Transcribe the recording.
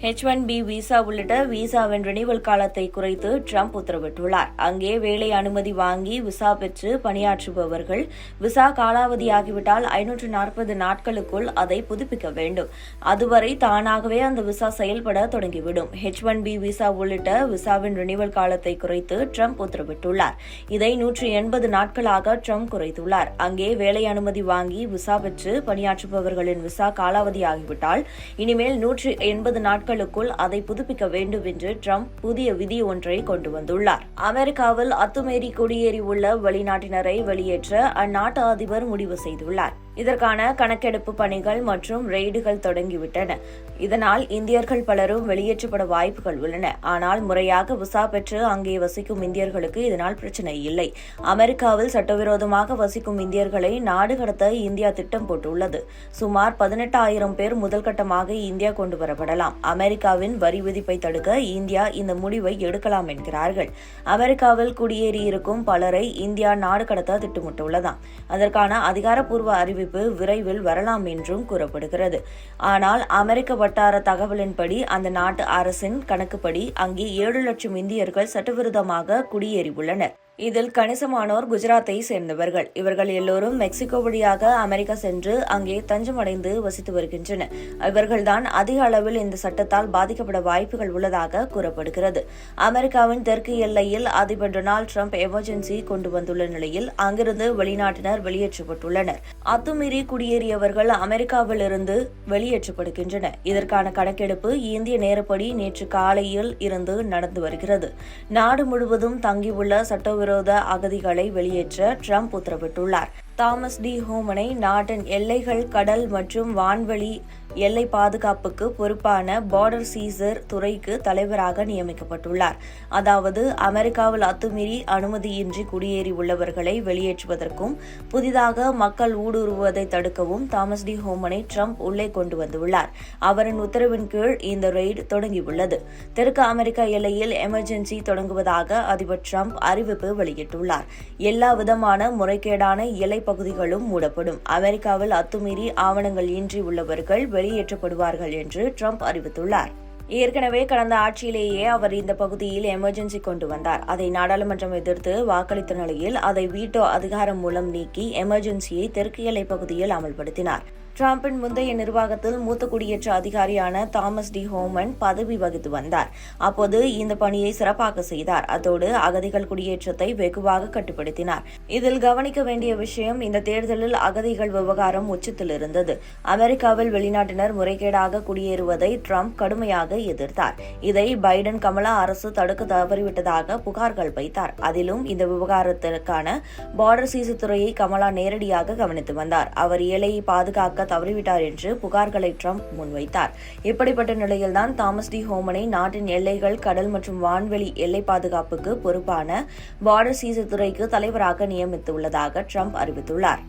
H-1B visa உள்ளிட்ட விசாவின் renewal காலத்தை குறைத்து ட்ரம்ப் உத்தரவிட்டுள்ளார். அங்கே வேலை அனுமதி வாங்கி விசா பெற்று பணியாற்றுபவர்கள் விசா காலாவதியாகிவிட்டால் 540 நாட்களுக்குள் அதை புதுப்பிக்க வேண்டும். அதுவரை தானாகவே அந்த விசா செயல்பட தொடங்கிவிடும். H-1B விசா உள்ளிட்ட விசாவின் ரினிவல் காலத்தை குறைத்து ட்ரம்ப் உத்தரவிட்டுள்ளார். இதை 180 நாட்களாக ட்ரம்ப் குறைத்துள்ளார். அங்கே வேலை அனுமதி வாங்கி விசா பெற்று பணியாற்றுபவர்களின் விசா காலாவதியாகிவிட்டால் இனிமேல் 180 நாட்களுக்குள் அதை புதுப்பிக்க வேண்டும் என்று ட்ரம்ப் புதிய விதி ஒன்றை கொண்டு வந்துள்ளார். அமெரிக்காவில் அத்துமீறி குடியேறியுள்ள வெளிநாட்டினரை வெளியேற்ற அந்நாட்டு அதிபர் முடிவு செய்துள்ளார். இதற்கான கணக்கெடுப்பு பணிகள் மற்றும் ரெய்டுகள் தொடங்கிவிட்டன. இதனால் இந்தியர்கள் பலரும் வெளியேற்றப்பட வாய்ப்புகள் உள்ளன. ஆனால் முறையாக விசா பெற்று அங்கே வசிக்கும் இந்தியர்களுக்கு இதனால் பிரச்சினை இல்லை. அமெரிக்காவில் சட்டவிரோதமாக வசிக்கும் இந்தியர்களை நாடு கடத்த இந்தியா திட்டம் போட்டுள்ளது. சுமார் 18,000 பேர் முதல்கட்டமாக இந்தியா கொண்டு வரப்படலாம். அமெரிக்காவின் வரி விதிப்பை தடுக்க இந்தியா இந்த முடிவை எடுக்கலாம் என்கிறார்கள். அமெரிக்காவில் குடியேறியிருக்கும் பலரை இந்தியா நாடு கடத்த திட்டமிட்டுள்ளதாம். அதற்கான அதிகாரப்பூர்வ அறிவிப்பு விரைவில் வரலாம் என்றும் கூறப்படுகிறது. ஆனால் அமெரிக்க வட்டார தகவலின்படி அந்த நாட்டு அரசின் கணக்குப்படி அங்கே 7 லட்சம் இந்தியர்கள் சட்டவிரோதமாக குடியேறியுள்ளனர். இதில் கணிசமானோர் குஜராத்தை சேர்ந்தவர்கள். இவர்கள் எல்லோரும் மெக்சிகோ வழியாக அமெரிக்கா சென்று அங்கே தஞ்சமடைந்து வசித்து வருகின்றனர். இவர்கள்தான் அதிக அளவில் இந்த சட்டத்தால் பாதிக்கப்பட வாய்ப்புகள் உள்ளதாக கூறப்படுகிறது. அமெரிக்காவின் தெற்கு எல்லையில் அதிபர் டொனால்டு ட்ரம்ப் எமர்ஜென்சி கொண்டு வந்துள்ள நிலையில் அங்கிருந்து வெளிநாட்டினர் வெளியேற்றப்பட்டுள்ளனர். அத்துமீறி குடியேறியவர்கள் அமெரிக்காவிலிருந்து வெளியேற்றப்படுகின்றனர். இதற்கான கணக்கெடுப்பு இந்திய நேரப்படி நேற்று காலையில் இருந்து நடந்து வருகிறது. நாடு முழுவதும் தங்கியுள்ள சட்டவிரோத அகதிகளை வெளியேற்ற ட்ரம்ப் உத்தரவிட்டுள்ளார். தாமஸ் டி ஹோமனை நாட்டின் எல்லைகள், கடல் மற்றும் வான்வெளி எல்லை பாதுகாப்புக்கு பொறுப்பான பார்டர் சீசர் துறைக்கு தலைவராக நியமிக்கப்பட்டுள்ளார். அதாவது அமெரிக்காவில் அத்துமீறி அனுமதியின்றி குடியேறியுள்ளவர்களை வெளியேற்றுவதற்கும் புதிதாக மக்கள் ஊடுருவுவதை தடுக்கவும் தாமஸ் டி ஹோமனை ட்ரம்ப் உள்ளே கொண்டு வந்துள்ளார். அவரின் உத்தரவின் கீழ் இந்த ரெய்டு தொடங்கியுள்ளது. தெற்கு அமெரிக்க எல்லையில் எமர்ஜென்சி தொடங்குவதாக அதிபர் ட்ரம்ப் அறிவிப்பு வெளியிட்டுள்ளார். எல்லா விதமான முறைகேடான எல்லை பகுதிகளும் மூடப்படும். அமெரிக்காவில் அத்துமீறி ஆவணங்கள் இன்றி உள்ளவர்கள் வெளியேற்றப்படுவார்கள் என்று ட்ரம்ப் அறிவித்துள்ளார். ஏற்கனவே கடந்த ஆட்சியிலேயே அவர் இந்த பகுதியில் எமர்ஜென்சி கொண்டு வந்தார். அதை நாடாளுமன்றம் எதிர்த்து வாக்களித்த நிலையில் அதை வீட்டோ அதிகாரம் மூலம் நீக்கி எமர்ஜென்சியை தெற்கு எல்லை பகுதியில் அமல்படுத்தினார். டிரம்பின் முந்தைய நிர்வாகத்தில் மூத்த குடியேற்ற அதிகாரியான தாமஸ் டி ஹோமன் பதவி வகித்து வந்தார். அப்போது இந்த பணியை சிறப்பாக செய்தார். அத்தோடு அகதிகள் குடியேற்றத்தை வெகுவாக கட்டுப்படுத்தினார். இதில் கவனிக்க வேண்டிய விஷயம், இந்த தேர்தலில் அகதிகள் விவகாரம் உச்சத்தில் இருந்தது. அமெரிக்காவில் வெளிநாட்டினர் முறைகேடாக குடியேறுவதை ட்ரம்ப் கடுமையாக எதிர்த்தார். இதை பைடன் கமலா அரசு தடுக்க தவறிவிட்டதாக புகார்கள் வைத்தார். அதிலும் இந்த விவகாரத்திற்கான பார்டர் சீர்திருத்தத்துறையை கமலா நேரடியாக கவனித்து வந்தார். அவர் ஏழையை பாதுகாக்க தவறிவிட்டார் என்று புகார்களை ட்ரம்ப் முன்வைத்தார். இப்படிப்பட்ட நிலையில்தான் தாமஸ் டி ஹோமனை நாட்டின் எல்லைகள், கடல் மற்றும் வான்வெளி எல்லை பாதுகாப்புக்கு பொறுப்பான பார்டர் சீர்திருத்தத்துறைக்கு தலைவராக நியமித்துள்ளதாக ட்ரம்ப் அறிவித்துள்ளார்.